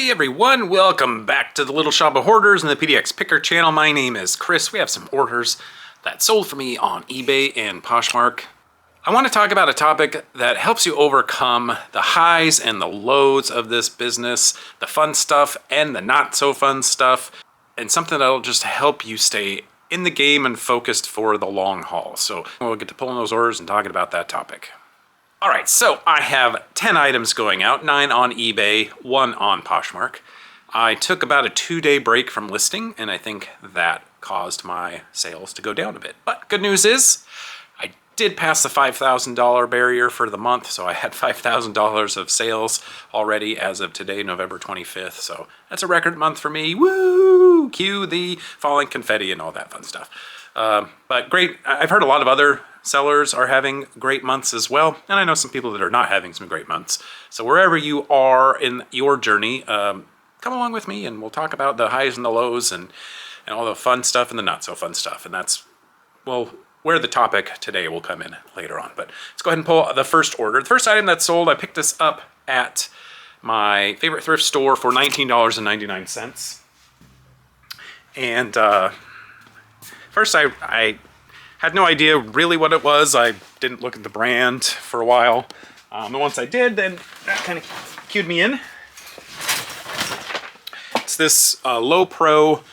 Hey everyone, welcome back to the Little Shop of Hoarders and the PDX Picker channel. My name is Chris. We have some orders that sold for me on eBay and Poshmark. I want to talk about a topic that helps you overcome the highs and the lows of this business, the fun stuff and the not so fun stuff, and something that'll just help you stay in the game and focused for the long haul. So we'll get to pulling those orders and talking about that topic. All right, so I have 10 items going out, 9 on eBay, 1 on Poshmark. I took about a 2-day break from listing, and I think that caused my sales to go down a bit. But good news is, I did pass the $5,000 barrier for the month, so I had $5,000 of sales already as of today, November 25th. So that's a record month for me. Woo! Cue the falling confetti and all that fun stuff. But great, I've heard a lot of other sellers are having great months as well, and I know some people that are not having some great months. So wherever you are in your journey, come along with me and we'll talk about the highs and the lows and all the fun stuff and the not so fun stuff. And that's, well, where the topic today will come in later on. But let's go ahead and pull the first order. The first item that sold, I picked this up at my favorite thrift store for $19.99. And first I had no idea really what it was. I didn't look at the brand for a while. And once I did, then that kind of cued me in. It's this Low Pro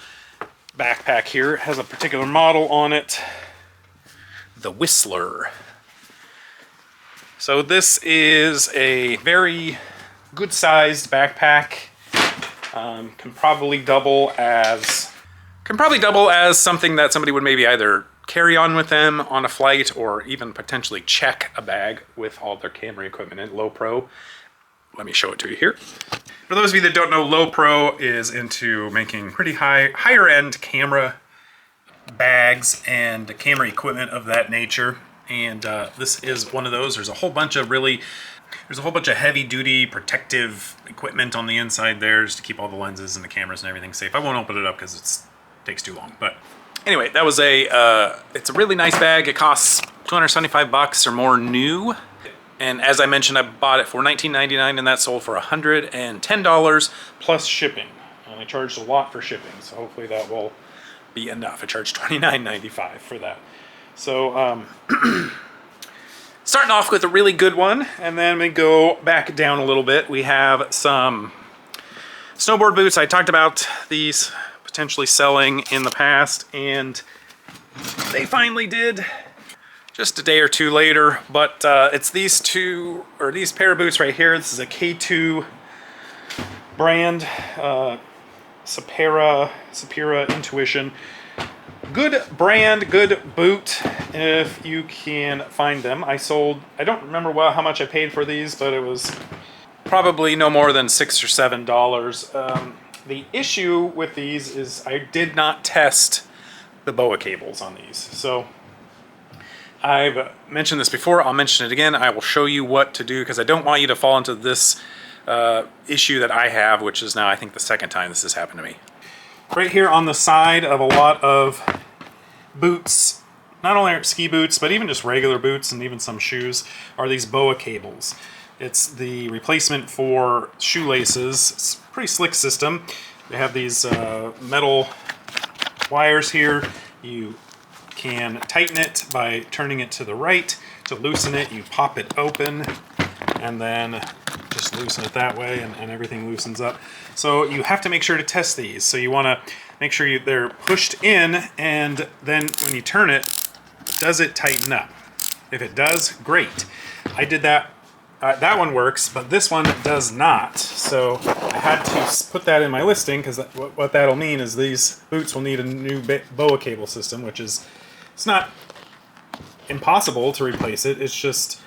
backpack here. It has a particular model on it, the Whistler. So this is a very good-sized backpack. Can probably double as something that somebody would maybe either carry on with them on a flight or even potentially check a bag with all their camera equipment in. Low Pro. Let me show it to you here. For those of you that don't know, Low Pro is into making pretty higher end camera bags and camera equipment of that nature. And this is one of those. There's a whole bunch of heavy duty protective equipment on the inside there just to keep all the lenses and the cameras and everything safe. I won't open it up because it takes too long, but anyway, that was it's a really nice bag. It costs $275 or more new. And as I mentioned, I bought it for $19.99 and that sold for $110 plus shipping. And I charged a lot for shipping, so hopefully that will be enough. I charged $29.95 for that. So starting off with a really good one, and then we go back down a little bit. We have some snowboard boots. I talked about these potentially selling in the past, and they finally did just a day or two later. But it's these pair of boots right here. This is a K2 brand, Sapira Intuition. Good brand, good boot if you can find them. I don't remember how much I paid for these, but it was probably no more than $6 or $7. The issue with these is I did not test the BOA cables on these. So I've mentioned this before, I'll mention it again. I will show you what to do because I don't want you to fall into this issue that I have, which is now I think the second time this has happened to me. Right here on the side of a lot of boots, not only ski boots, but even just regular boots and even some shoes, are these BOA cables. It's the replacement for shoelaces. It's a pretty slick system. They have these metal wires here. You can tighten it by turning it to the right. To loosen it, you pop it open and then just loosen it that way, and everything loosens up. So you have to make sure to test these. So you want to make sure they're pushed in, and then when you turn it, does it tighten up? If it does, great. I did that. That one works, but this one does not. So I had to put that in my listing because what that'll mean is these boots will need a new BOA cable system, which is, it's not impossible to replace it. It's just,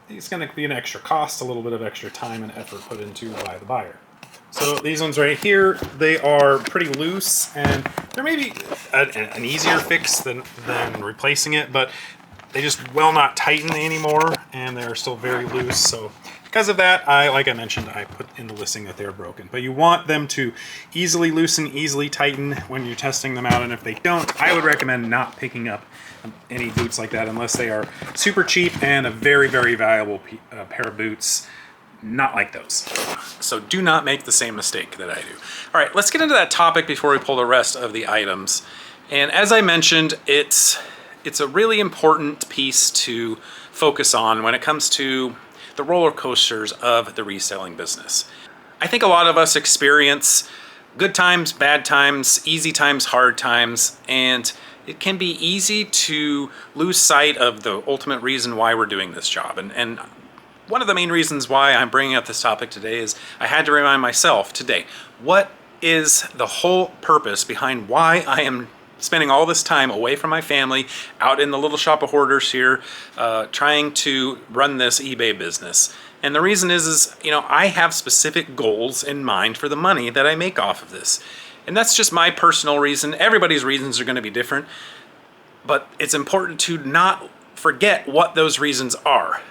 it's going to be an extra cost, a little bit of extra time and effort put into by the buyer. So these ones right here, they are pretty loose, and there may be an easier fix than replacing it, but they just will not tighten anymore, and they're still very loose. So because of that, like I mentioned, I put in the listing that they're broken. But you want them to easily loosen, easily tighten when you're testing them out, and if they don't, I would recommend not picking up any boots like that unless they are super cheap and a very, very valuable pair of boots not like those. So do not make the same mistake that I do. All right, let's get into that topic before we pull the rest of the items. And as I mentioned, it's a really important piece to focus on when it comes to the roller coasters of the reselling business. I think a lot of us experience good times, bad times, easy times, hard times, and it can be easy to lose sight of the ultimate reason why we're doing this job. And one of the main reasons why I'm bringing up this topic today is I had to remind myself today, what is the whole purpose behind why I am spending all this time away from my family, out in the little shop of hoarders here, trying to run this eBay business. And the reason is, you know, I have specific goals in mind for the money that I make off of this. And that's just my personal reason. Everybody's reasons are going to be different, but it's important to not forget what those reasons are.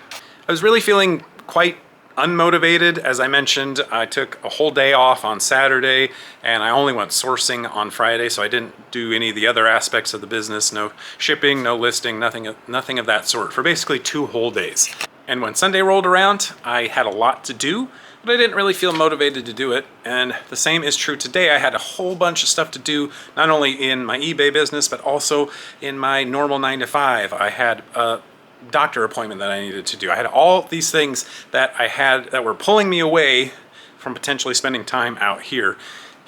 I was really feeling quite unmotivated. As I mentioned, I took a whole day off on Saturday and I only went sourcing on Friday, so I didn't do any of the other aspects of the business. No shipping, no listing, nothing of that sort for basically 2 whole days. And when Sunday rolled around, I had a lot to do, but I didn't really feel motivated to do it. And the same is true today. I had a whole bunch of stuff to do, not only in my eBay business, but also in my normal 9-to-5. I had a doctor appointment that I needed to do. I had all these things that I had that were pulling me away from potentially spending time out here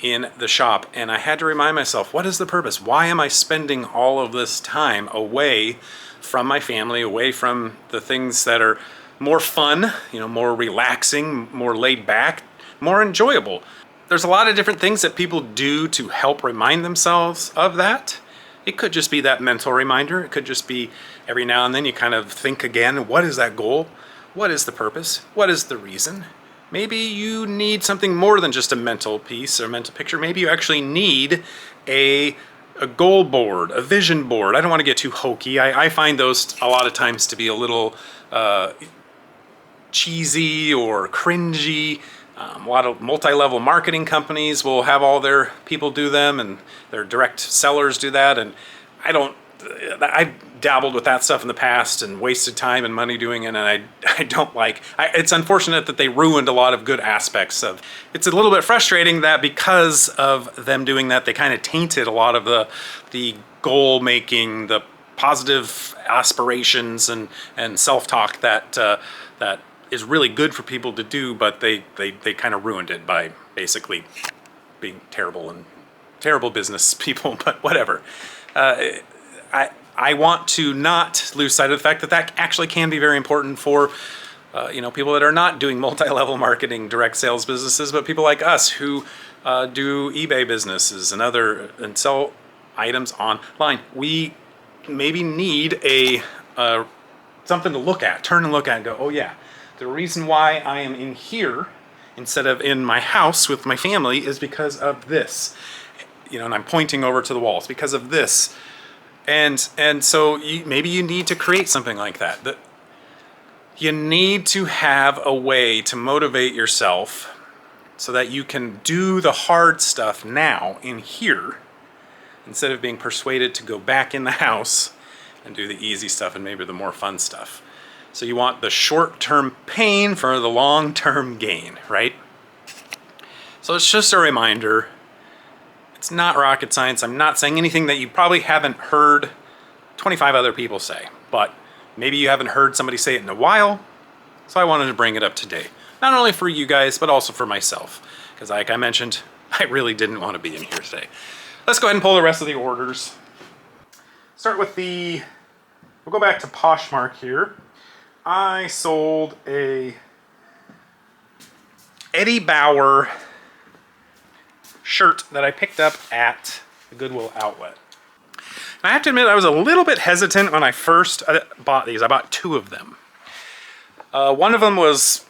in the shop. And I had to remind myself, what is the purpose? Why am I spending all of this time away from my family, away from the things that are more fun, you know, more relaxing, more laid back, more enjoyable? There's a lot of different things that people do to help remind themselves of that. It could just be that mental reminder. It could just be every now and then you kind of think again, what is that goal? What is the purpose? What is the reason? Maybe you need something more than just a mental piece or mental picture. Maybe you actually need a goal board, a vision board. I don't want to get too hokey. I find those a lot of times to be a little cheesy or cringy. A lot of multi-level marketing companies will have all their people do them, and their direct sellers do that. And I've dabbled with that stuff in the past and wasted time and money doing it, and I don't like. It's unfortunate that they ruined a lot of good aspects of. It's a little bit frustrating that because of them doing that, they kind of tainted a lot of the goal making, the positive aspirations and self-talk that is really good for people to do, but they kind of ruined it by basically being terrible business people, but whatever. I want to not lose sight of the fact that that actually can be very important for people that are not doing multi-level marketing, direct sales businesses, but people like us who do eBay businesses and sell items online. We maybe need something to look at, turn and look at and go, oh yeah, the reason why I am in here instead of in my house with my family is because of this. And I'm pointing over to the wall. It's because of this. And so maybe you need to create something like that. You need to have a way to motivate yourself so that you can do the hard stuff now in here instead of being persuaded to go back in the house and do the easy stuff and maybe the more fun stuff. So you want the short-term pain for the long-term gain, right? So it's just a reminder. It's not rocket science. I'm not saying anything that you probably haven't heard 25 other people say, but maybe you haven't heard somebody say it in a while, so I wanted to bring it up today. Not only for you guys, but also for myself, because like I mentioned, I really didn't want to be in here today. Let's go ahead and pull the rest of the orders. Start with we'll go back to Poshmark here. I sold a Eddie Bauer shirt that I picked up at the Goodwill outlet. And I have to admit, I was a little bit hesitant when I first bought these. I bought 2 of them. One of them was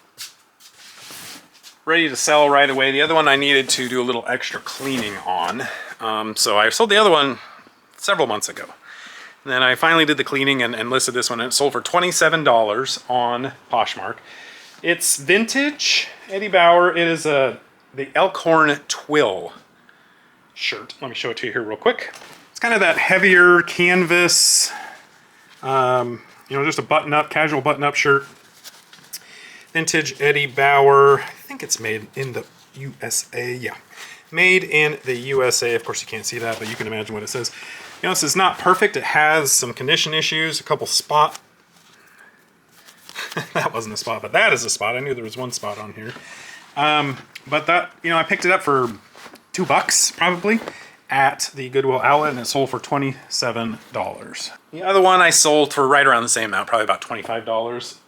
ready to sell right away. The other one I needed to do a little extra cleaning on. So I sold the other one several months ago. And then I finally did the cleaning and listed this one, and it sold for $27 on Poshmark. It's vintage Eddie Bauer. It is the Elkhorn Twill shirt. Let me show it to you here real quick. It's kind of that heavier canvas, just a button-up, casual button-up shirt. vintage Eddie Bauer. I think it's made in the USA. Yeah, made in the USA. Of course, you can't see that, but you can imagine what it says. You know, this is not perfect. It has some condition issues, a couple spot. That wasn't a spot, but that is a spot. I knew there was one spot on here. But that, you know, I picked it up for $2 probably at the Goodwill outlet, and it sold for $27. The other one I sold for right around the same amount, probably about $25.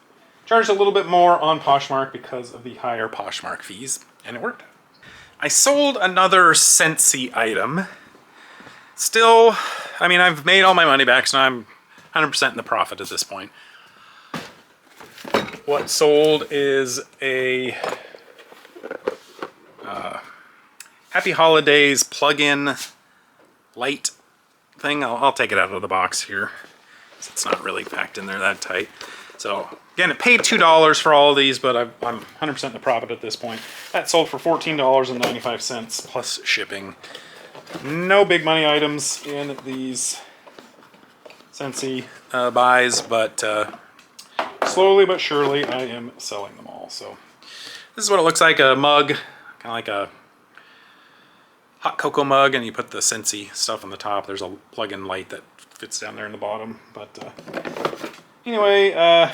Charged a little bit more on Poshmark because of the higher Poshmark fees, and it worked. I sold another Scentsy item. Still, I mean, I've made all my money back, so I'm 100% in the profit at this point. What sold is a Happy Holidays plug-in light thing. I'll take it out of the box here. It's not really packed in there that tight. So again, it paid $2 for all of these, but I'm 100% in the profit at this point. That sold for $14.95 plus shipping. No big money items in these Scentsy buys, but slowly but surely I am selling them all. So this is what it looks like, a mug, kind of like a hot cocoa mug, and you put the Scentsy stuff on the top. There's a plug-in light that fits down there in the bottom. But anyway,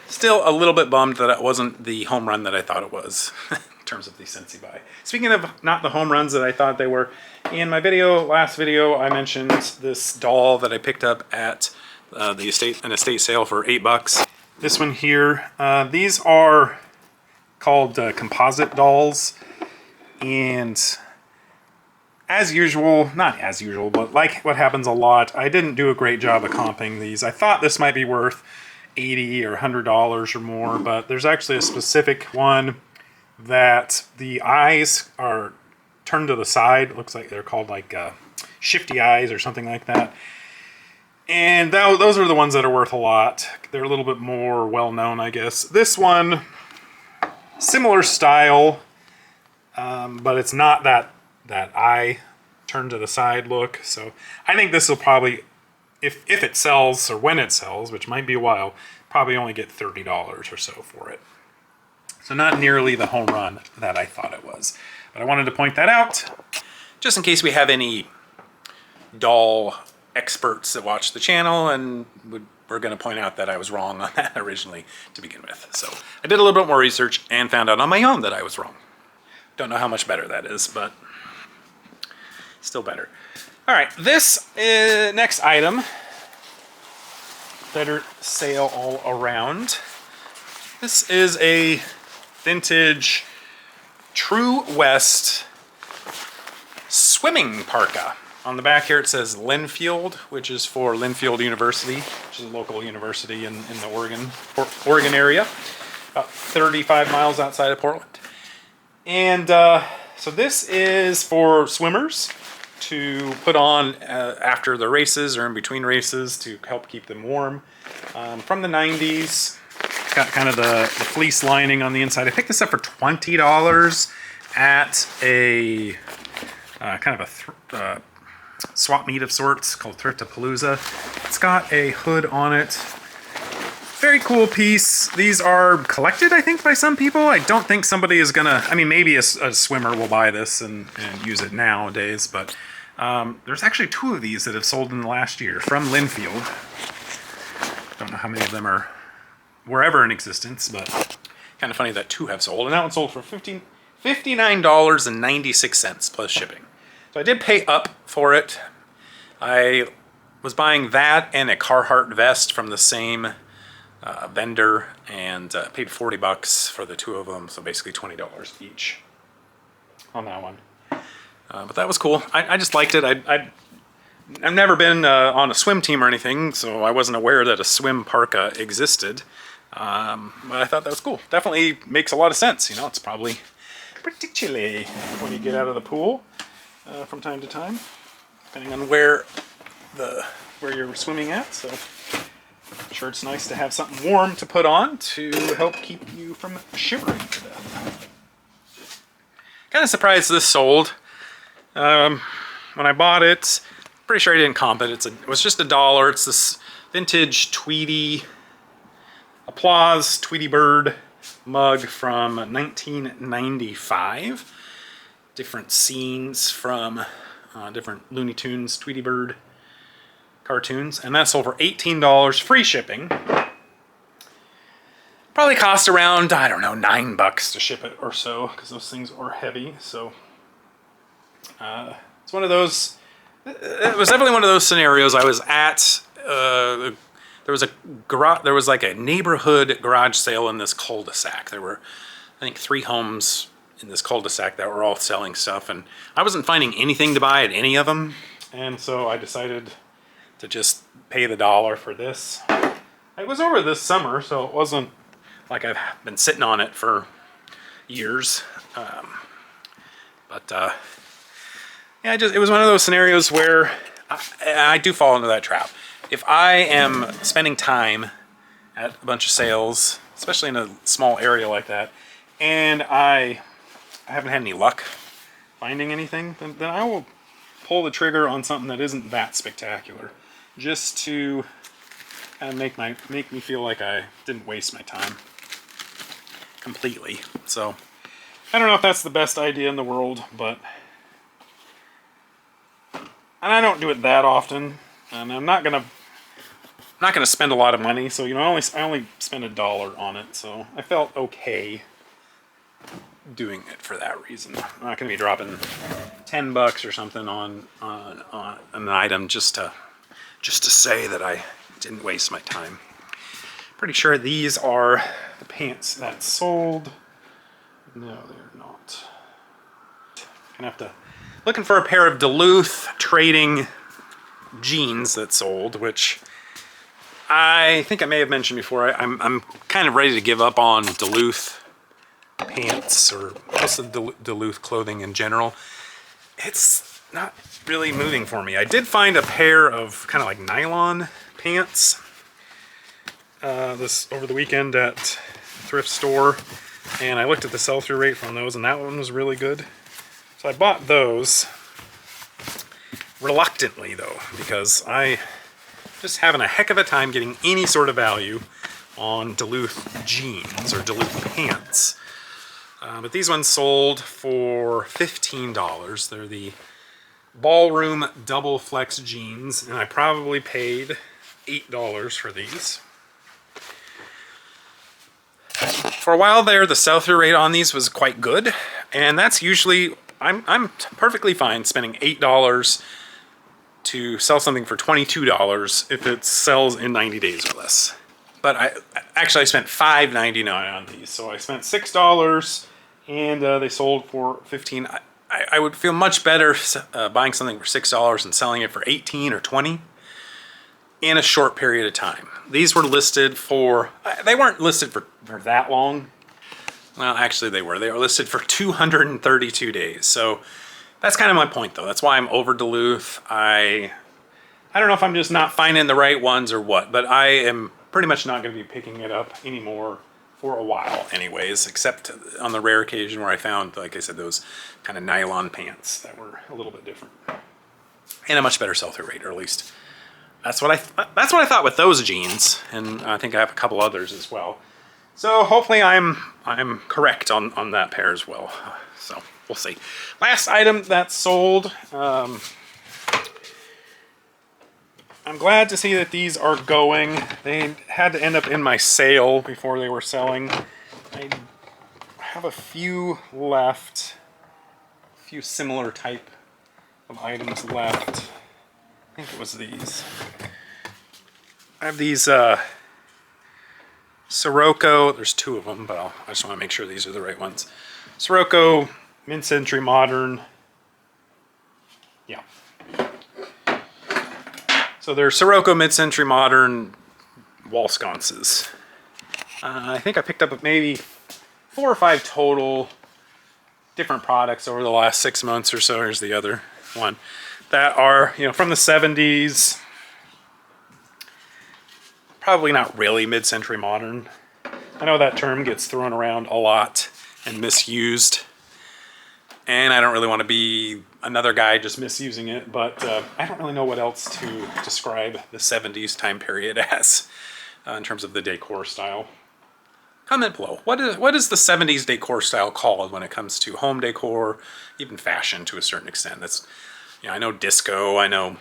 still a little bit bummed that it wasn't the home run that I thought it was in terms of the Scentsy buy. Speaking of not the home runs that I thought they were, in my last video, I mentioned this doll that I picked up at an estate sale for $8. This one here, these are called composite dolls, and as usual, not as usual, but like what happens a lot, I didn't do a great job of comping these. I thought this might be worth $80 or $100 or more, but there's actually a specific one that the eyes are turned to the side. It looks like they're called like shifty eyes or something like that. And those are the ones that are worth a lot. They're a little bit more well-known, I guess. This one, similar style, but it's not that eye turned to the side look. So I think this will probably, if it sells or when it sells, which might be a while, probably only get $30 or so for it. So not nearly the home run that I thought it was. But I wanted to point that out, just in case we have any doll experts that watch the channel, and we're going to point out that I was wrong on that originally to begin with. So I did a little bit more research and found out on my own that I was wrong. Don't know how much better that is, but still better. All right, this next item, better sale all around. This is a vintage True West swimming parka. On the back here it says Linfield, which is for Linfield University, which is a local university in the Oregon area, about 35 miles outside of Portland. And so this is for swimmers to put on after the races or in between races to help keep them warm. From the 90s, it's got kind of the fleece lining on the inside. I picked this up for $20 at a kind of a swap meet of sorts called Thriftapalooza. It's got a hood on it. Very cool piece. These are collected, I think, by some people. I don't think somebody is gonna, I mean, maybe a swimmer will buy this and use it nowadays, but there's actually 2 of these that have sold in the last year from Linfield. Don't know how many of them are wherever in existence, but kind of funny that 2 have sold. And that one sold for $59.96 plus shipping. So I did pay up for it. I was buying that and a Carhartt vest from the same vendor, and paid $40 for the 2 of them, so basically $20 each on that one. But that was cool. I just liked it. I've never been on a swim team or anything, so I wasn't aware that a swim parka existed. But I thought that was cool. Definitely makes a lot of sense. You know, it's probably pretty chilly when you get out of the pool from time to time, depending on where you're swimming at. So I'm sure it's nice to have something warm to put on to help keep you from shivering to death. Kind of surprised this sold. When I bought it, pretty sure I didn't comp it. It was just $1. It's this vintage Tweety Applause Tweety Bird mug from 1995. Different scenes from different Looney Tunes Tweety Bird cartoons. And that sold for $18, free shipping. Probably cost around, I don't know, $9 to ship it or so, because those things are heavy. So it's one of those, it was definitely one of those scenarios. I was at, there was like a neighborhood garage sale in this cul-de-sac. There were, I think, 3 homes in this cul-de-sac that were all selling stuff, and I wasn't finding anything to buy at any of them, and so I decided to just pay the $1 for this. It was over this summer, so it wasn't like I've been sitting on it for years. Yeah, it was one of those scenarios where I do fall into that trap. If I am spending time at a bunch of sales, especially in a small area like that, and I haven't had any luck finding anything, then I will pull the trigger on something that isn't that spectacular, just to kind of make me feel like I didn't waste my time completely. So I don't know if that's the best idea in the world, but and I don't do it that often, and I'm not gonna spend a lot of money. So, you know, I only spent $1 on it, so I felt okay doing it for that reason. I'm not gonna be dropping $10 or something on an item just to say that I didn't waste my time. Pretty sure these are the pants that sold. No, they're not. Gonna have to looking for a pair of Duluth trading jeans that sold, which I think I may have mentioned before. I'm kind of ready to give up on Duluth pants, or most of Duluth clothing in general. It's not really moving for me. I did find a pair of kind of like nylon pants this over the weekend at a thrift store, and I looked at the sell-through rate from those, and that one was really good. So I bought those reluctantly, though, because I just having a heck of a time getting any sort of value on Duluth jeans or Duluth pants. But these ones sold for $15. They're the Ballroom Double Flex jeans, and I probably paid $8 for these. For a while there, the sell-through rate on these was quite good, and that's usually, I'm perfectly fine spending $8 to sell something for $22 if it sells in 90 days or less. But I spent $5.99 on these, so I spent $6 and they sold for $15. I would feel much better buying something for $6 and selling it for $18 or $20 in a short period of time. These were listed for, they weren't listed for that long. Well, actually they were. They were listed for 232 days. So that's kind of my point, though. That's why I'm over Duluth. I don't know if I'm just not finding the right ones or what, but I am pretty much not going to be picking it up anymore for a while anyways, except on the rare occasion where I found, like I said, those kind of nylon pants that were a little bit different. And a much better sell-through rate, or at least that's what I thought with those jeans, and I think I have a couple others as well. So hopefully I'm correct on that pair as well. So we'll see. Last item that sold. I'm glad to see that these are going. They had to end up in my sale before they were selling. I have a few left. A few similar type of items left. I think it was these. I have these Sirocco, there's 2 of them, but I just want to make sure these are the right ones. Sirocco Mid-Century Modern. Yeah. So they're Sirocco Mid-Century Modern wall sconces. I think I picked up maybe 4 or 5 total different products over the last 6 months or so. Here's the other one. That are, you know, from the 70s. Probably not really mid-century modern. I know that term gets thrown around a lot and misused, and I don't really want to be another guy just misusing it, but I don't really know what else to describe the 70s time period as in terms of the decor style. Comment below. What is the 70s decor style called when it comes to home decor, even fashion to a certain extent? That's, you know, I know disco, I know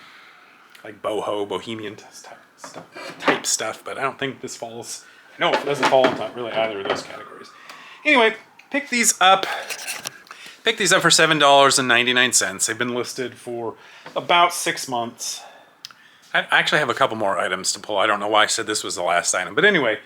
like boho, bohemian type stuff, but I don't think this falls. No, it doesn't fall into really either of those categories. Anyway, pick these up. Pick these up for $7.99. They've been listed for about 6 months. I actually have a couple more items to pull. I don't know why I said this was the last item, but anyway,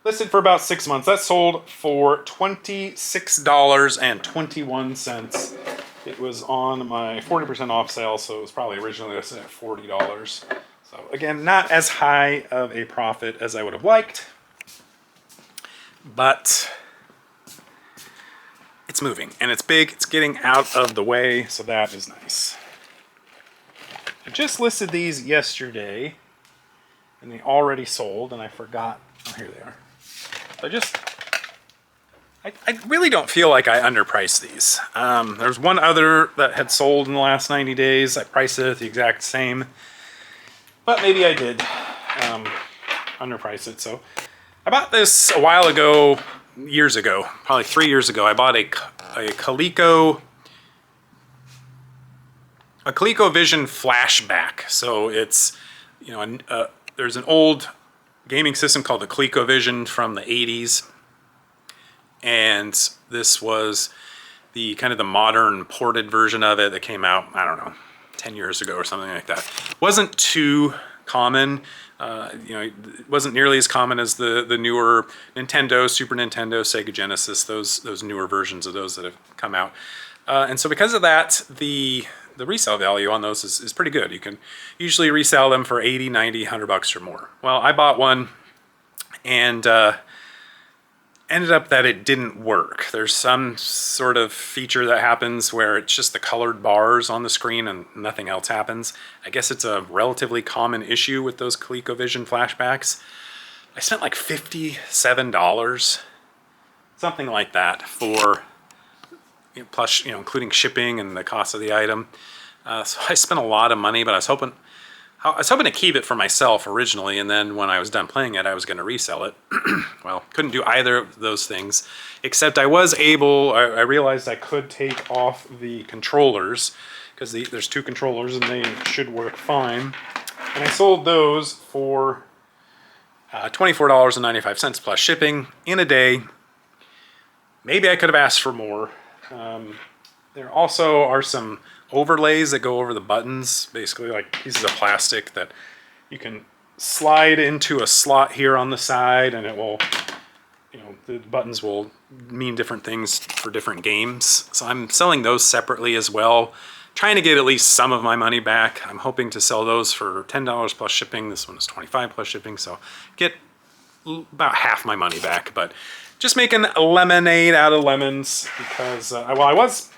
listed for about 6 months. That sold for $26.21. It was on my 40% off sale, so it was probably originally listed at $40. So again, not as high of a profit as I would have liked, but it's moving and it's big. It's getting out of the way, so that is nice. I just listed these yesterday, and they already sold, and I forgot. Oh, here they are. I really don't feel like I underpriced these. There's one other that had sold in the last 90 days. I priced it at the exact same, but maybe I did underprice it. So I bought this a while ago, years ago, probably 3 years ago. I bought a ColecoVision flashback. So it's, you know, there's an old gaming system called the ColecoVision from the 80s. And this was the kind of the modern ported version of it that came out, I don't know, 10 years ago or something like that. Wasn't too common. You know, it wasn't nearly as common as the newer Nintendo, Super Nintendo, Sega Genesis, those newer versions of those that have come out. And so because of that, the resale value on those is pretty good. You can usually resell them for 80, 90, 100 bucks or more. Well, I bought one and ended up that it didn't work. There's some sort of feature that happens where it's just the colored bars on the screen and nothing else happens. I guess it's a relatively common issue with those ColecoVision flashbacks. I spent like $57, something like that, for, you know, plus, you know, including shipping and the cost of the item. So I spent a lot of money, but I was hoping to keep it for myself originally, and then when I was done playing it, I was going to resell it. Well, couldn't do either of those things, except I was able, I realized I could take off the controllers, because there's two controllers and they should work fine. And I sold those for $24.95 plus shipping in a day. Maybe I could have asked for more. There also are some overlays that go over the buttons, basically like pieces of plastic that you can slide into a slot here on the side, and it will, you know, the buttons will mean different things for different games. So I'm selling those separately as well, trying to get at least some of my money back. I'm hoping to sell those for $10 plus shipping. This one is $25 plus shipping, so get about half my money back. But just making lemonade out of lemons, because well, I was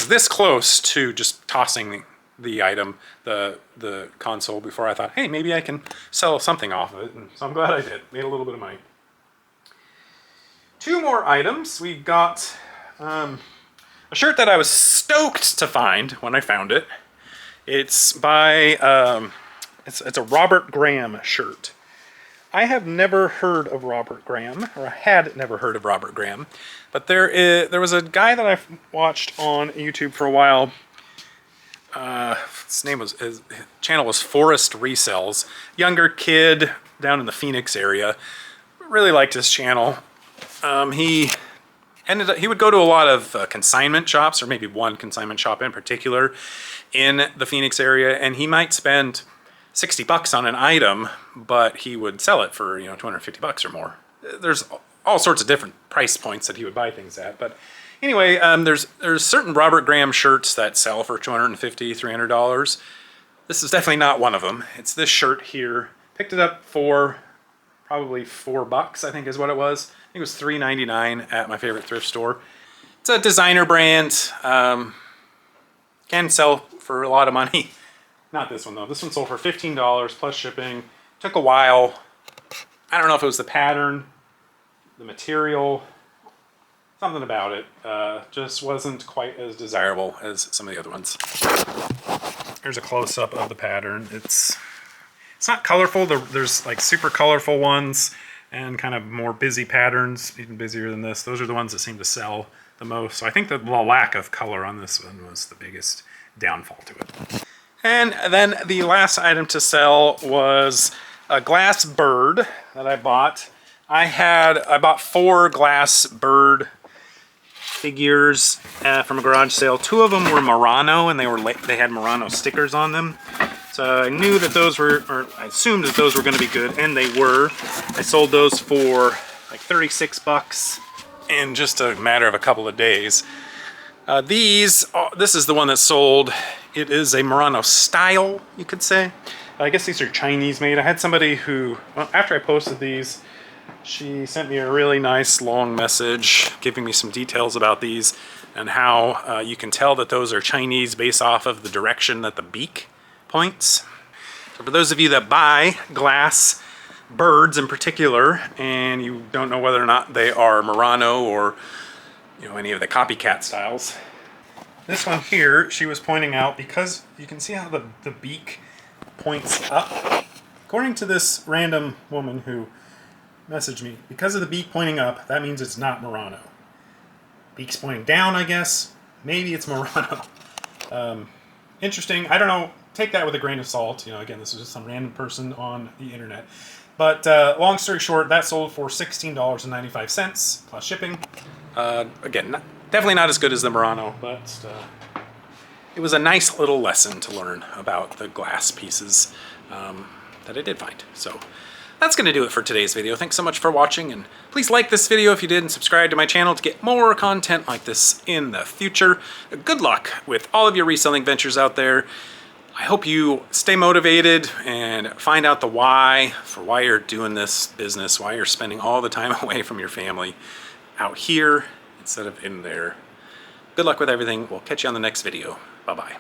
this close to just tossing the item, the console, before I thought, hey, maybe I can sell something off of it. And so I'm glad I did. Made a little bit of money. Two more items. We got a shirt that I was stoked to find when I found it. It's by it's a Robert Graham shirt. I have never heard of Robert Graham, or I had never heard of Robert Graham, but there was a guy that I've watched on YouTube for a while. His channel was Forest Resells. Younger kid down in the Phoenix area. Really liked his channel. He would go to a lot of consignment shops, or maybe one consignment shop in particular in the Phoenix area, and he might spend $60 on an item, but he would sell it for, you know, $250 or more. There's all sorts of different price points that he would buy things at, but anyway, there's certain Robert Graham shirts that sell for $250, $300. This is definitely not one of them. It's this shirt here. Picked it up for probably $4, I think is what it was. I think it was $3.99 at my favorite thrift store. It's a designer brand. Can sell for a lot of money. Not this one though. This one sold for $15 plus shipping. Took a while. I don't know if it was the pattern, the material, something about it. Just wasn't quite as desirable as some of the other ones. Here's a close-up of the pattern. It's not colorful. There's like super colorful ones, and kind of more busy patterns, even busier than this. Those are the ones that seem to sell the most. So I think the lack of color on this one was the biggest downfall to it. And then the last item to sell was a glass bird that I bought. I bought 4 glass bird figures from a garage sale. 2 of them were Murano, and they had Murano stickers on them. So I knew that those were, or I assumed that those were going to be good, and they were. I sold those for like 36 bucks in just a matter of a couple of days. This is the one that sold. It is a Murano style, you could say. I guess these are Chinese made. I had somebody who, well, after I posted these, she sent me a really nice long message giving me some details about these and how you can tell that those are Chinese based off of the direction that the beak points. So for those of you that buy glass birds in particular and you don't know whether or not they are Murano or any of the copycat styles, this one here she was pointing out, because you can see how the beak points up. According to this random woman who messaged me, because of the beak pointing up, that means it's not Murano. Beak's pointing down, I guess. Maybe it's Murano. Interesting. I don't know. Take that with a grain of salt. Again, this is just some random person on the internet. But long story short, that sold for $16.95 plus shipping. Again, definitely not as good as the Murano, but it was a nice little lesson to learn about the glass pieces that I did find. So that's going to do it for today's video. Thanks so much for watching, and please like this video if you did and subscribe to my channel to get more content like this in the future. Good luck with all of your reselling ventures out there. I hope you stay motivated and find out the why for why you're doing this business, why you're spending all the time away from your family out here instead of in there. Good luck with everything. We'll catch you on the next video. Bye-bye.